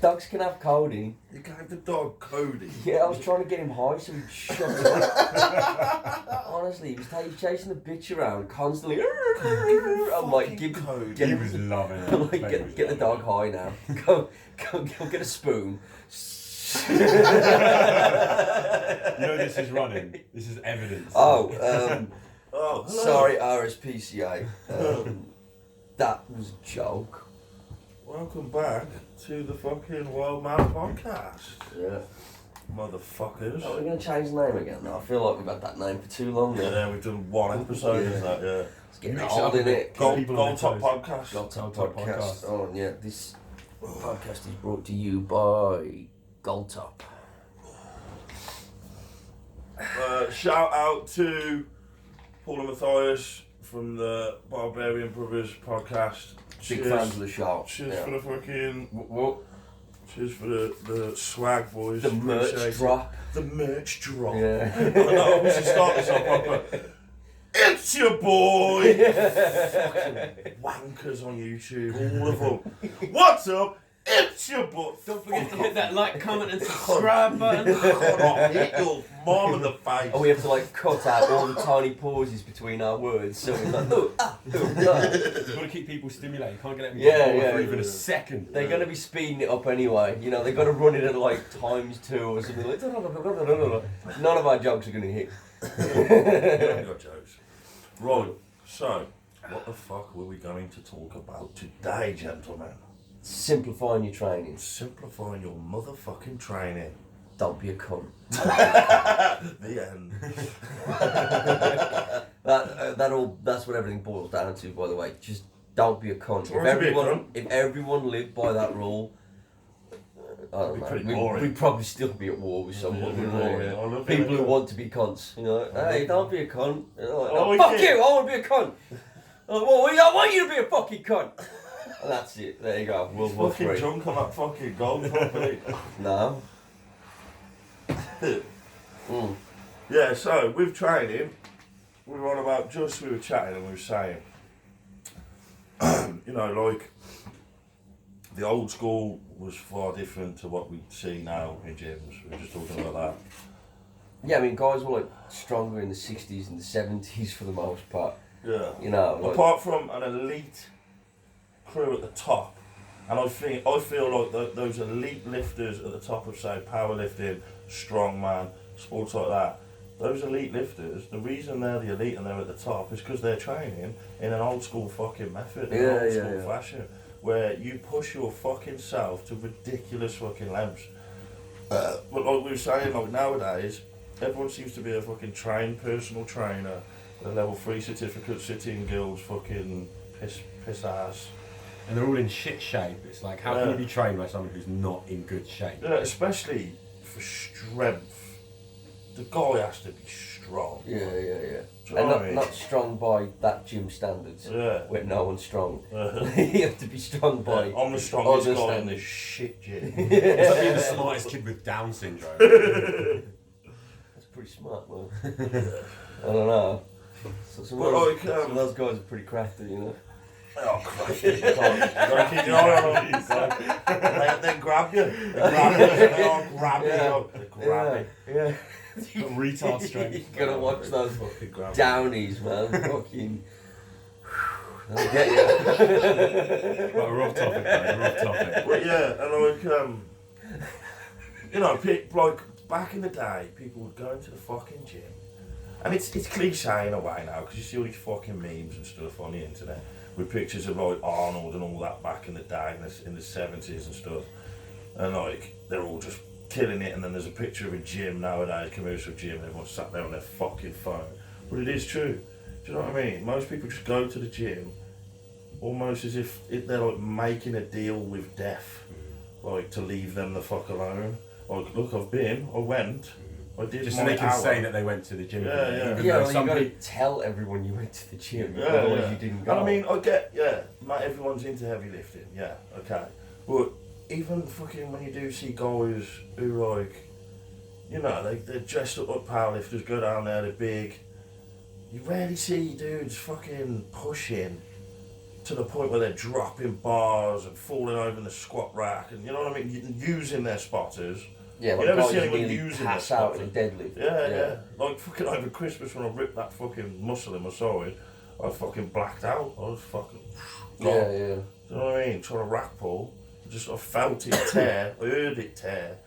Dogs can have codeine. You gave the dog codeine? Yeah, I was trying to get him high so he'd shut up. Honestly, he was chasing the bitch around constantly. I'm like, He was loving it. I'm like, get the dog high now. Go get a spoon. You know this is running. This is evidence. Hello. Sorry, RSPCA. That was a joke. Welcome back to the fucking Wildman Podcast. Yeah. Motherfuckers. Oh, we're going to change the name again now. I feel like we've had that name for too long now. Yeah, we've done one episode of that, yeah. It's getting Mix old, it up isn't it? Gold Top Podcast. Gold Top Top Podcast. Podcast. Oh, yeah. This podcast is brought to you by Gold Top. Shout out to Paul and Matthias from the Barbarian Brothers podcast. Big fans of the show. Cheers Yeah. for the fucking... What? Cheers for the swag, boys. The merch Appreciate drop. it. The merch drop. Yeah. I know, we should start this off proper. It's your boy! Fucking wankers on YouTube, all of them. What's up? It's your boy. Don't forget to hit that like, comment and subscribe button. Hit your mom in the face. And we have to like cut out all the tiny pauses between our words, so we're like, You've got to keep people stimulated. You can't get them Yeah. for even a second. They're going to be speeding it up anyway. You know, they've got to run it at like ×2 or something like none of our jokes are going to hit. You haven't got jokes. Right, so, what the fuck were we going to talk about today, gentlemen? Simplifying your training. Simplifying your motherfucking training. Don't be a cunt. The end. That's what everything boils down to, by the way. Just don't be a cunt. Or If everyone lived by that rule, I don't know. pretty boring. We'd probably still be at war with someone. Yeah, wouldn't we? I love People being a who cunt. want to be cunts. You know, hey, don't be a cunt. You know, like, Oh, fuck yeah. you, I want to be a cunt. Well, I want you to be a fucking cunt. And that's it. There you go. World War Fucking III. drunk on that fucking gold company. No. Yeah, so with training, we were on about we were chatting and we were saying, you know, like, the old school was far different to what we see now in gyms. We were just talking about that. Yeah, I mean, guys were like stronger in the 60s and the 70s for the most part. Yeah. You know, like, Apart from an elite crew at the top, and I feel like those elite lifters at the top of, say, powerlifting, strongman, sports like that, those elite lifters, the reason they're the elite and they're at the top is because they're training in an old school fucking method, in an old school fashion, where you push your fucking self to ridiculous fucking lengths. But like we were saying, like nowadays, everyone seems to be a fucking trained personal trainer, a level 3 certificate, sitting guilds, fucking piss ass. And they're all in shit shape. It's like, how can you be trained by someone who's not in good shape? Yeah, especially for strength. The guy has to be strong. Yeah. Do you And know what I mean? not strong by that gym standards, Yeah. where no one's strong. You have to be strong by... I'm the strongest other guy in standards. this shit gym. It's like being the smartest kid with Down syndrome. That's pretty smart, man. I don't know. So some, But of like, those, some of those guys are pretty crafty, you know. Oh, Christ. You gotta keep your eye on them. They grab you. They grab you. They all grab you. They grab you. Yeah. Got retard strength. You gotta watch those Fucking grab downies, man. Fucking... They'll get you. Right, we're off topic, though. We're off topic. But yeah, and like, you know, like back in the day, people would go into the fucking gym, and it's cliche in a way now because you see all these fucking memes and stuff on the internet with pictures of like Arnold and all that back in the day in the 70s and stuff, and like they're all just killing it. And then there's a picture of a gym nowadays, commercial gym, and everyone's sat there on their fucking phone. But it is true. Do you know what I mean? Most people just go to the gym almost as if they're like making a deal with death, like to leave them the fuck alone. Like, look, I went, I did Just my so they can hour. say that they went to the gym. Yeah. Even Yeah, though well, some you gotta people... tell everyone you went to the gym, Yeah, otherwise yeah. you didn't go. And I mean, I get, not everyone's into heavy lifting, yeah, okay. But even fucking when you do see guys who like, you know, they're dressed up like powerlifters, go down there, they're big. You rarely see dudes fucking pushing to the point where they're dropping bars and falling over in the squat rack, and you know what I mean, using their spotters. Yeah, You like never see guys anyone nearly using pass their out in a spotters. deadlift. Yeah. Like fucking over Christmas when I ripped that fucking muscle in my side, I fucking blacked out. I was fucking gone. Yeah. Do you know what I mean? Trying to rack pull, I felt it tear, I heard it tear.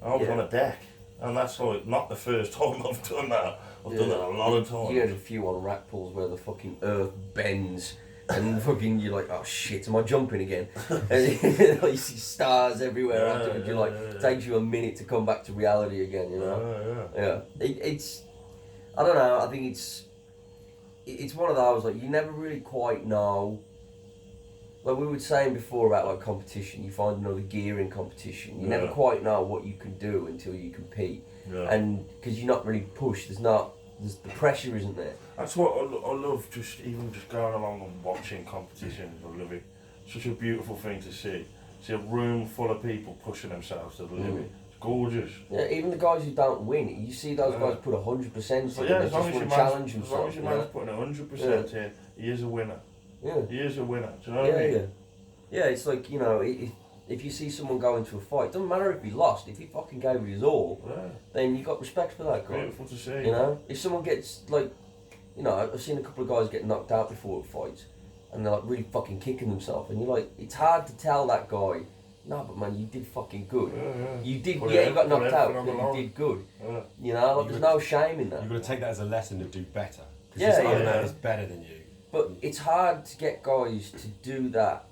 I was on a deck, and that's like not the first time I've done that. I've done that a lot of times. You had a few on rack pulls where the fucking earth bends. And fucking, you're like, oh shit, am I jumping again? And you see stars everywhere afterwards. You're like, it takes you a minute to come back to reality again, you know? Yeah. It's, I don't know, I think it's one of those, like, you never really quite know. Like we were saying before about like competition, you find another gear in competition. You never quite know what you can do until you compete. Yeah. And because you're not really pushed, the pressure isn't there. That's what I love, just going along and watching competitions. I love it. Such a beautiful thing to see. See a room full of people pushing themselves to the limit. It's gorgeous. Yeah, even the guys who don't win, you see those guys put 100% in. So, They as just long want to challenge themselves. as long as your man's putting 100% in, he is a winner. Yeah. He is a winner. Do you know what I mean? Yeah, it's like, you know, if you see someone go into a fight, it doesn't matter if he lost, if he fucking gave it his all, then you got respect for that guy. Beautiful to see. You know, if someone gets like, you know, I've seen a couple of guys get knocked out before fights, and they're like really fucking kicking themselves, and you're like, it's hard to tell that guy, no, but man, you did fucking good. You did, you got knocked out, but you did good. You know, like, there's no shame in that. You've got to take that as a lesson to do better. Because Yeah, this other man is better than you. But it's hard to get guys to do that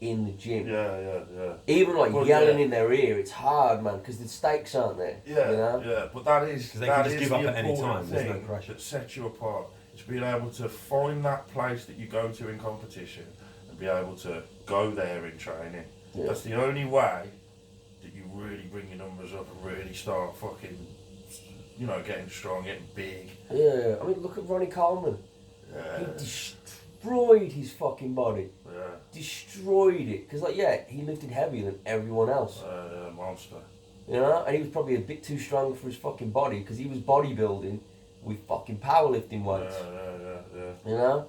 in the gym. Yeah. Even like yelling in their ear, it's hard, man, because the stakes aren't there. Yeah, you know? yeah. But that is They can just give up the at any important time. There's no thing pressure. that sets you apart. It's being able to find that place that you go to in competition and be able to go there in training. Yeah. That's the only way that you really bring your numbers up and really start fucking, you know, getting strong, getting big. Yeah, I mean, look at Ronnie Coleman. Yeah. He destroyed his fucking body. Yeah. Destroyed it. Because, like, yeah, he lifted heavier than everyone else. Monster. You know? And he was probably a bit too strong for his fucking body because he was bodybuilding with fucking powerlifting weights. Yeah. You know?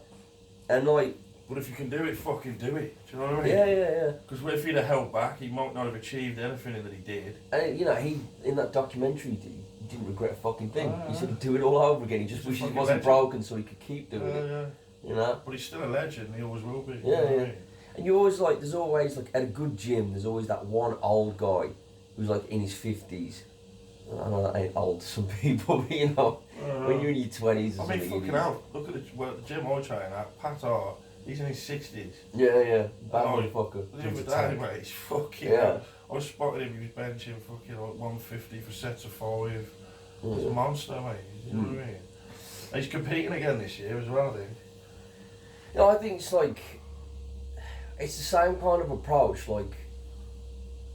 And, like... But if you can do it, fucking do it. Do you know what I mean? Yeah. Because if he'd have held back, he might not have achieved anything that he did. And, you know, he, in that documentary, he didn't regret a fucking thing. He said he'd do it all over again. He just wishes it wasn't broken so he could keep doing it. Yeah. You know? But he's still a legend, he always will be. Yeah, you know what I mean? And you always like, there's always like, at a good gym, there's always that one old guy who's like in his 50s. I know that ain't old to some people, but you know, when you're in your 20s or I mean, something. fucking hell, look at the gym I train at, Pat Hart, he's in his 60s. Yeah, bad Oh, motherfucker. The other day, mate, he's fucking hell. I spotted him, he was benching fucking like 150 for sets of 5. He's a monster, mate, you know what I mean? And he's competing again this year as well, I think. You know, I think it's like, it's the same kind of approach, like,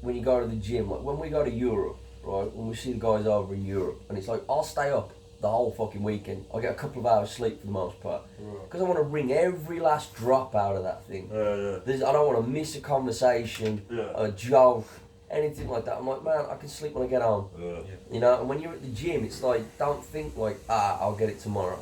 when you go to the gym, like when we go to Europe, right, when we see the guys over in Europe, and it's like, I'll stay up the whole fucking weekend. I'll get a couple of hours sleep for the most part. Because I want to wring every last drop out of that thing. I don't want to miss a conversation, a joke, anything like that. I'm like, man, I can sleep when I get home. You know, and when you're at the gym, it's like, don't think like, I'll get it tomorrow.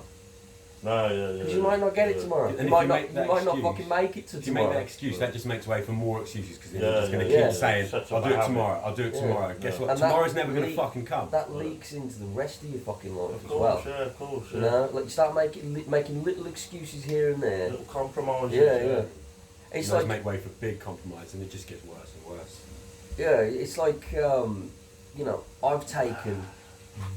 No, Because you might not get it tomorrow. And You if might you not. make You that might not excuse- fucking make it to If you make tomorrow. that excuse, that just makes way for more excuses because then Yeah, you're just going to yeah. keep saying, Such a I'll do it habit. tomorrow, I'll do it Yeah. tomorrow. Guess what? And that Tomorrow's never going to leak- fucking come. That leaks into the rest of your fucking life Of as well. course, You know, like you start making little excuses here and there. Little compromises. Yeah. It's Those like make way for big compromise and it just gets worse and worse. yeah, it's like you know, I've taken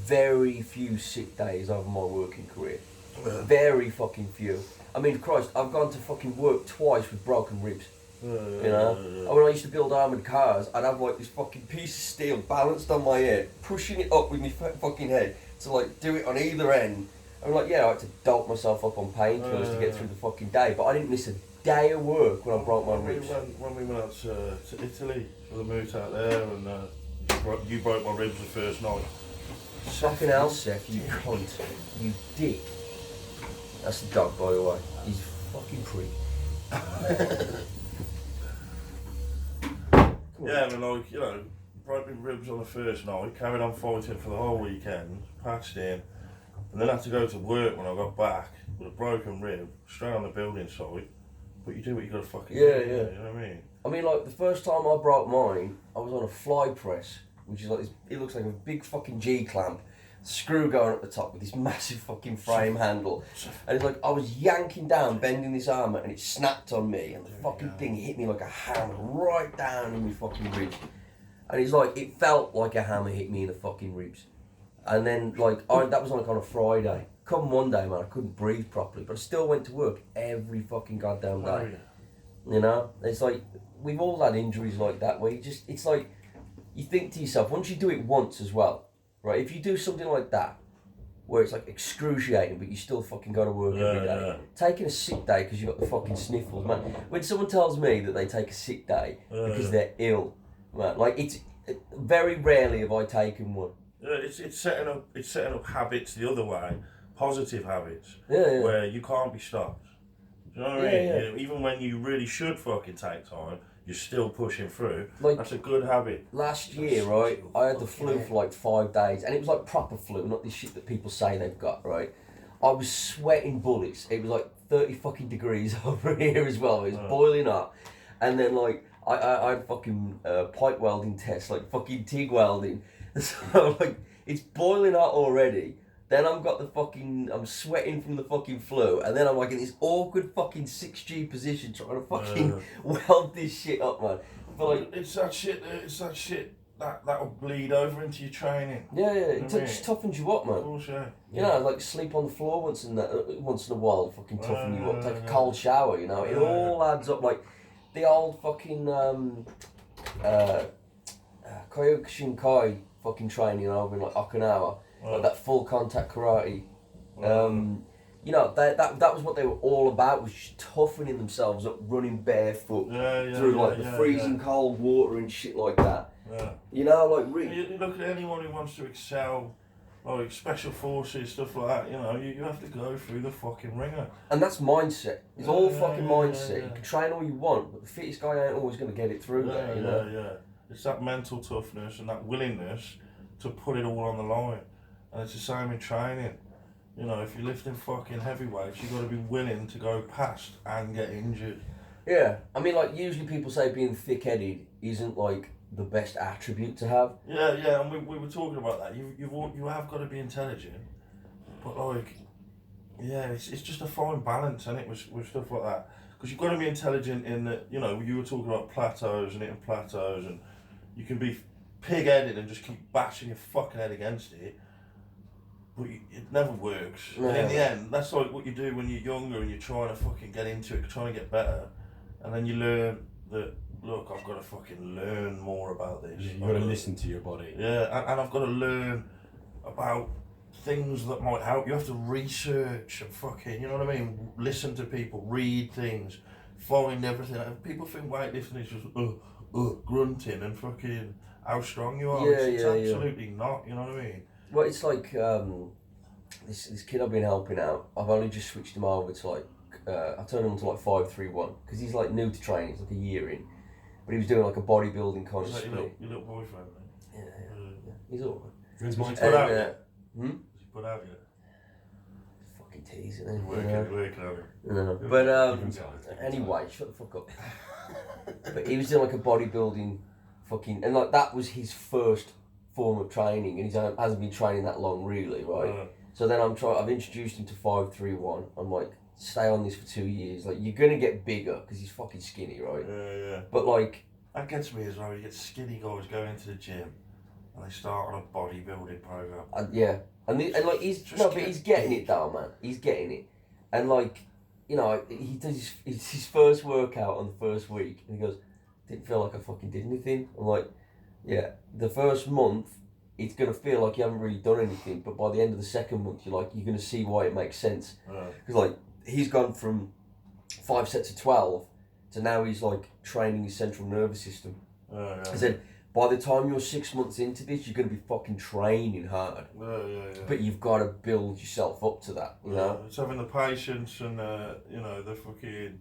very few sick days over my working career. Very fucking few. I mean, Christ, I've gone to fucking work twice with broken ribs. You know? And when I used to build armoured cars, I'd have like this fucking piece of steel balanced on my head, pushing it up with my fucking head to like do it on either end. I'm like, yeah, I had to dope myself up on painkillers to get through the fucking day, but I didn't miss a day of work when I broke my ribs. When we went out to Italy for the moot out there, and you broke my ribs the first night. Fucking hell, Seth, you cunt. You dick. That's the dog, by the way. He's a fucking prick. Yeah, I mean, like, you know, broke my ribs on the first night, carried on fighting for the whole weekend, patched in, and then had to go to work when I got back with a broken rib, straight on the building site. But you do what you got to fucking Yeah, do. yeah. You know what I mean? I mean, like, the first time I broke mine, I was on a fly press, which is like this, it looks like a big fucking G-clamp, screw going up the top with this massive fucking frame handle. And it's like, I was yanking down, bending this armour, and it snapped on me, and the fucking thing hit me like a hammer right down in my fucking ribs. And it's like, it felt like a hammer hit me in the fucking ribs. And then, like, that was like on a Friday. Come Monday, man, I couldn't breathe properly, but I still went to work every fucking goddamn day. Oh, yeah. You know? It's like, we've all had injuries like that where you just, it's like, you think to yourself, once you do it once as well, right? If you do something like that, where it's like excruciating, but you still fucking go to work every day, taking a sick day because you've got the fucking sniffles, man. When someone tells me that they take a sick day because they're ill, man, like, it's very rarely have I taken one. Yeah, it's setting up habits the other way, positive habits, Yeah. where you can't be stopped. Do you know what I mean? Yeah. Even when you really should fucking take time, you're still pushing through. Like, that's a good habit. Last year, right, I had the flu for like 5 days, and it was like proper flu, not this shit that people say they've got, right? I was sweating bullets. It was like 30 fucking degrees over here as well. It was boiling hot. And then, like, I had fucking pipe welding tests, like fucking TIG welding. So, like, it's boiling hot already. Then I'm sweating from the fucking flu, and then I'm like in this awkward fucking 6G position trying to fucking weld this shit up, man. But like, it's that shit that'll bleed over into your training. Yeah, it just toughens you up, man. Of course, yeah. You know, like sleep on the floor once in a while, fucking toughen you up. Take a cold shower, you know. It all adds up. Like the old fucking Kyokushinkai fucking training over in like Okinawa, like that full contact karate. You know, that was what they were all about, was just toughening themselves up, running barefoot through like the freezing cold water and shit like that. Yeah. You know, like really. You look at anyone who wants to excel, like special forces, stuff like that, you know, you have to go through the fucking ringer. And that's mindset. It's all fucking mindset. You can train all you want, but the fittest guy ain't always going to get it through there, you know? Yeah. It's that mental toughness and that willingness to put it all on the line. And it's the same in training. You know, if you're lifting fucking heavyweights, you've got to be willing to go past and get injured. Yeah. I mean, like, usually people say being thick-headed isn't, like, the best attribute to have. Yeah, and we were talking about that. You have got to be intelligent, but like, yeah, it's just a fine balance, isn't it, with stuff like that. Because you've got to be intelligent in that, you know, you were talking about plateaus and hitting plateaus, and you can be pig-headed and just keep bashing your fucking head against it, but it never works. No. And in the end, that's like what you do when you're younger and you're trying to fucking get into it, trying to get better, and then you learn that, look, I've got to fucking learn more about this. You've got to listen to your body. Yeah, and I've got to learn about things that might help. You have to research and fucking, you know what I mean? Listen to people, read things, find everything. People think weightlifting is just grunting and fucking how strong you are. It's absolutely not, you know what I mean? Well, it's like this kid I've been helping out. I've only just switched him over to like I turned him on to like 5-3-1 because he's like new to training. He's like a year in, but he was doing like a bodybuilding kind of split. Your little boyfriend, man. Yeah. He's alright. When's mine? Put out yet? Hmm? Is he put out yet? Fucking teasing him. Working on it. No. But anyway, shut the fuck up. But he was doing like a bodybuilding fucking, and like that was his first form of training, and he hasn't been training that long really, right? So then I've introduced him to 5-3-1. I'm like, stay on this for 2 years. Like, you're gonna get bigger because he's fucking skinny, right? Yeah. But like, that gets me as well. You get skinny guys going into the gym and they start on a bodybuilding program. and like he's getting it though, man. He's getting it, and like, you know, he does his first workout on the first week, and he goes, didn't feel like I fucking did anything. I'm like, yeah, the first month it's gonna feel like you haven't really done anything, but by the end of the second month, you're gonna see why it makes sense. Because like, he's gone from 5 sets of 12 to now he's like training his central nervous system. I said, by the time you're 6 months into this, you're gonna be fucking training hard. But you've got to build yourself up to that, you know. It's having the patience and you know, the fucking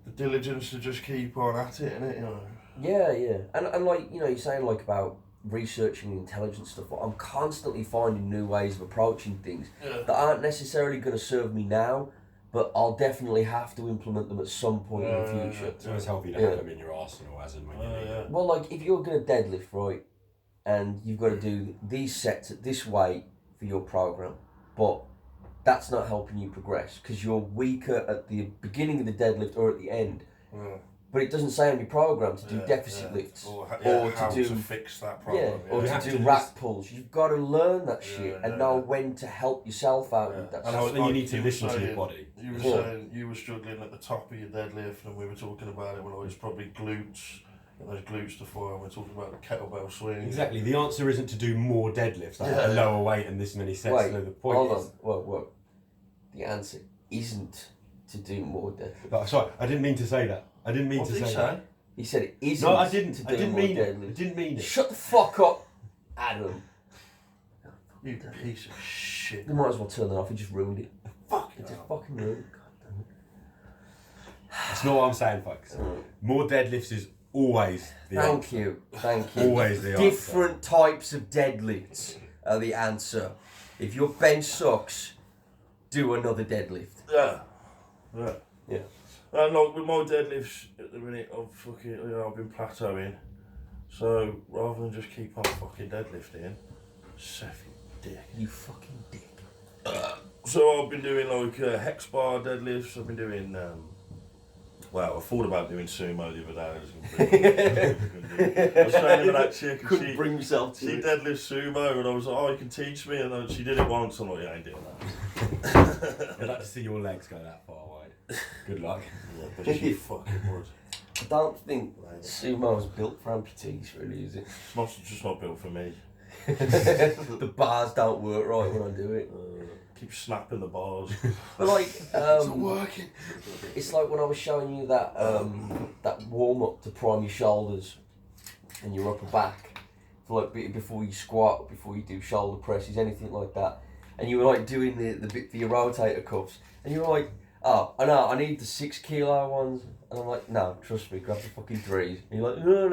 the diligence to just keep on at it, innit, you know. Yeah, and like, you know, you're saying like about researching intelligent stuff. I'm constantly finding new ways of approaching things that aren't necessarily going to serve me now, but I'll definitely have to implement them at some point in the future. It's always healthy to have them in your arsenal as and when you need it. Well, like, if you're going to deadlift, right, and you've got to do these sets at this weight for your program, but that's not helping you progress because you're weaker at the beginning of the deadlift or at the end. But it doesn't say on your program to do deficit lifts or to do fix that problem. or to do rack pulls. You've got to learn that shit and know when to help yourself out with that. And then you need to listen to your body. You were saying you were struggling at the top of your deadlift, and we were talking about it when I was probably glutes. And those glutes to fire, and we're talking about the kettlebell swing. Exactly. The answer isn't to do more deadlifts at a lower weight and this many sets. Wait, no, the point hold is... on. Whoa. The answer isn't to do more deadlifts. Oh, sorry, I didn't mean to say that. I didn't mean What to did say he that. say? He said it isn't. No, I didn't. To I do didn't more mean it. deadlifts. I didn't mean it. Shut the fuck up, Adam. You piece of shit. You might as well turn that off. You just ruined it. Fuck You just fucking ruined it. God damn it. That's not what I'm saying, folks. More deadlifts is always the answer. Thank you. Always the answer. Different types of deadlifts are the answer. If your bench sucks, do another deadlift. Yeah. Yeah. And like with my deadlifts at the minute, I've been plateauing. So rather than just keep on fucking deadlifting, Seth, you dick. You fucking dick. So I've been doing like hex bar deadlifts. I've been doing. I thought about doing sumo the other day. I was training with that chick. Couldn't bring myself to She it. deadlifts sumo, and I was like, "Oh, you can teach me." And then she did it once, and I'm like, "Yeah, I ain't doing that." I'd like to see your legs go that far wide. Good luck. Yeah, but she fucking would. I don't think sumo was built for amputees, really, is it? It's just not built for me. The bars don't work right when I do it. Keep snapping the bars. But like, It's not working. it's like when I was showing you that that warm up to prime your shoulders and your upper back for like before you squat, before you do shoulder presses, anything like that. And you were like doing the bit for your rotator cuffs, and you were like, "Oh, I know, I need the 6 kilo ones." And I'm like, "No, trust me, grab the fucking 3s." And you're like, "No,"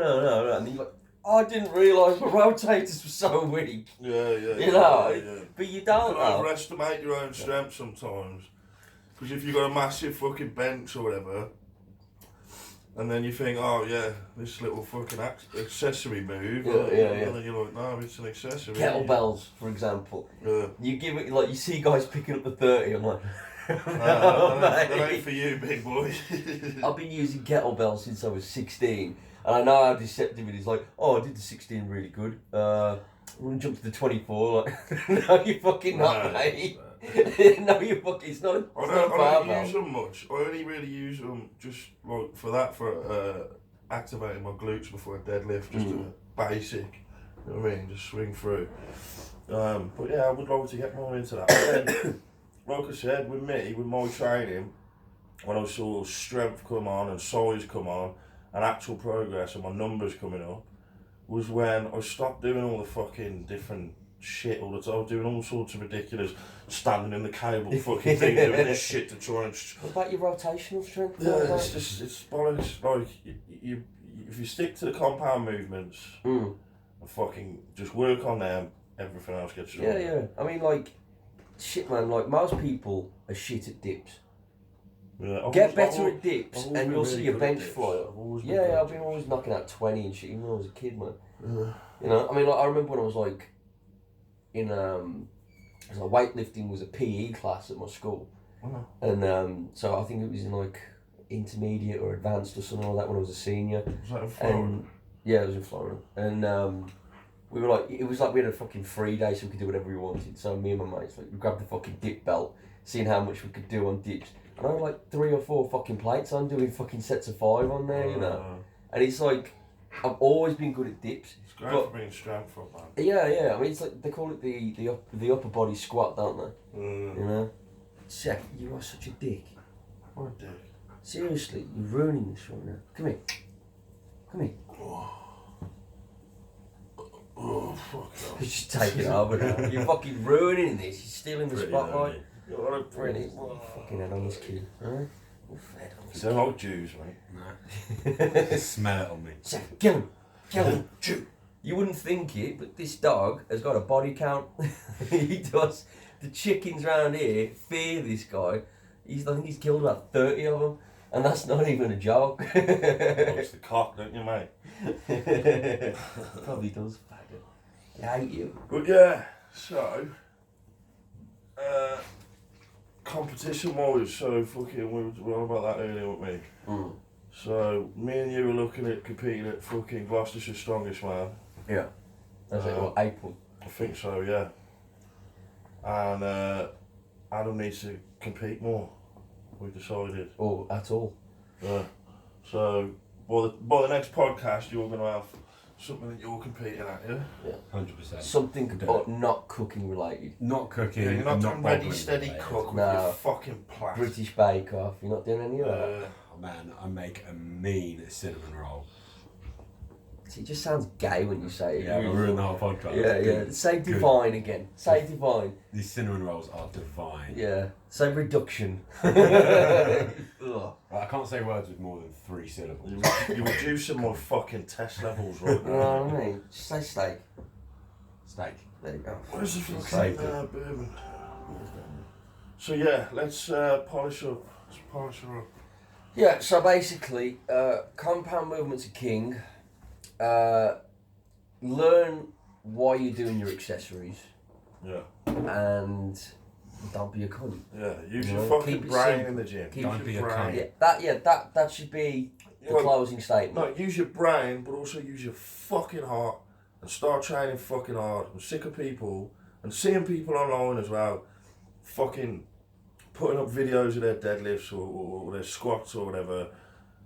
and then you're like, "Oh, I didn't realise my rotators were so weak." Yeah. You know, but you don't You can know. overestimate your own strength sometimes. Because if you've got a massive fucking bench or whatever, and then you think, "Oh yeah, this little fucking accessory move," and then you're like, "No, it's an accessory." Kettlebells, for example. Yeah. You give it like you see guys picking up the 30. I'm like, That ain't for you, big boy. I've been using kettlebells since I was 16, and I know how deceptive it is. Like, oh, I did the 16 really good. I'm gonna jump to the 24. Like, no, you fucking not, mate. No, you fucking. It's not. I don't use them much. I only really use them just like for activating my glutes before a deadlift, just a basic. You know what I mean? Just swing through. But yeah, I would like to get more into that. But then, like I said, with my training, when I saw strength come on and size come on, and actual progress and my numbers coming up, was when I stopped doing all the fucking different shit all the time. I was doing all sorts of ridiculous, standing in the cable fucking thing, doing this shit to try and... What about your rotational strength? Yeah, it's bollocks. Like, you if you stick to the compound movements and fucking just work on them, everything else gets stronger. Yeah. I mean, like, shit, man. Like, most people are shit at dips. Yeah, Get better at dips, I've always and been you'll really see your good at bench dips. fly. I've always been Yeah, good I've at been dips. always knocking out 20 and shit, even when I was a kid, man. You know, I mean, like, I remember when I was like in weightlifting was a PE class at my school, and so I think it was in like intermediate or advanced or something like that when I was a senior. Was that in Florida? And yeah, it was in Florida, and we were like, it was like we had a fucking free day, so we could do whatever we wanted. So me and my mates, like, we grabbed the fucking dip belt, seeing how much we could do on dips, and I had like 3 or 4 fucking plates on, doing fucking sets of 5 on there, you know. And it's like, I've always been good at dips. It's great for being strength up, man. Yeah. I mean, it's like they call it the upper body squat, don't they? You know. Seth, you are such a dick. What a dick. Seriously, you're ruining this right now. Come here. Oh, fuck off. You just take it over now. You're fucking ruining this. You're stealing the spotlight. You're a Really? Fucking head on this kid. Alright? Head on this They're like Jews, mate. kid. Smell it on me. Seth, kill him. Jew. You wouldn't think it, but this dog has got a body count. He does. The chickens round here fear this guy. I think he's killed about 30 of them, and that's not even a joke. It's the cock, don't you, mate? Probably does, faggot. I hate you. But yeah, so competition-wise, so fucking we were on about that earlier, weren't we? Mm. So me and you were looking at competing at fucking Gloucestershire's Strongest Man. Yeah. That's like, what, April? I think so, yeah. And Adam needs to compete more. We decided. Oh, at all. Yeah. So by the next podcast, you're gonna have something that you're competing at, yeah? Yeah. 100%. Something not cooking related. Not cooking. Yeah, you're not doing ready, boggling steady related. cook with No. your fucking plat. British Bake Off. You're not doing any of that. Oh man, I make a mean cinnamon roll. See, it just sounds gay when you say it. Yeah, we ruined the whole podcast. Yeah, Good. Say Good. divine again. Say divine. These cinnamon rolls are divine. Yeah. Say reduction. Ugh. Right, I can't say words with more than 3 syllables. You're reducing my fucking test levels right You now. know what I mean? Just say steak. Steak. There you go. Where's the fucking Saved bourbon? So yeah, let's polish up. Let's polish her up. Yeah, so basically, compound movements are king. Learn why you're doing your accessories Yeah. and don't be a cunt. Yeah. Use You your know, fucking keep it brain simple. in the gym. Keep Don't Use be your a brain. cunt. That should be the Well, closing statement. No, use your brain, but also use your fucking heart and start training fucking hard. I'm sick of people and seeing people online as well, fucking putting up videos of their deadlifts or their squats or whatever,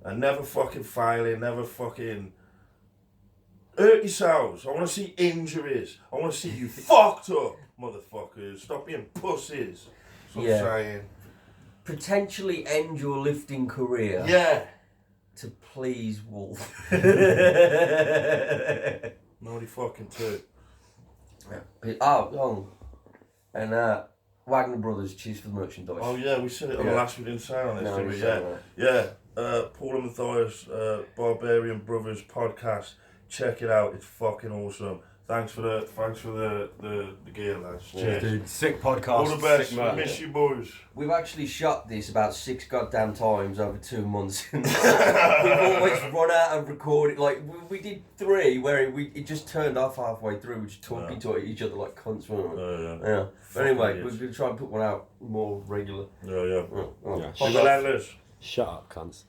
and never fucking failing, never fucking hurt yourselves. I want to see injuries. I want to see you fucked up, motherfuckers. Stop being pussies. That's what Yeah. I'm saying. Potentially end your lifting career Yeah. to please Wolf. 90 fucking 2. And Wagner Brothers, cheers for the merchandise. Oh yeah, we said it on the Yeah. last, we didn't say it on this, No, did we we? said Yeah. Paul and Matthias, Barbarian Brothers podcast. Check it out, it's fucking awesome. Thanks for the gear, lads. Cheers. Dude, sick podcast. All the best. Sick We merch. miss you, boys. We've actually shot this about 6 goddamn times over 2 months. We've always run out of recording. Like, we did 3 where it just turned off halfway through. We just talking to each other like cunts, weren't we? Yeah. But Fucking anyway, idiots. we're going to try and put one out more regular. Yeah. Yeah. Yeah. Relentless. Shut up, cunts.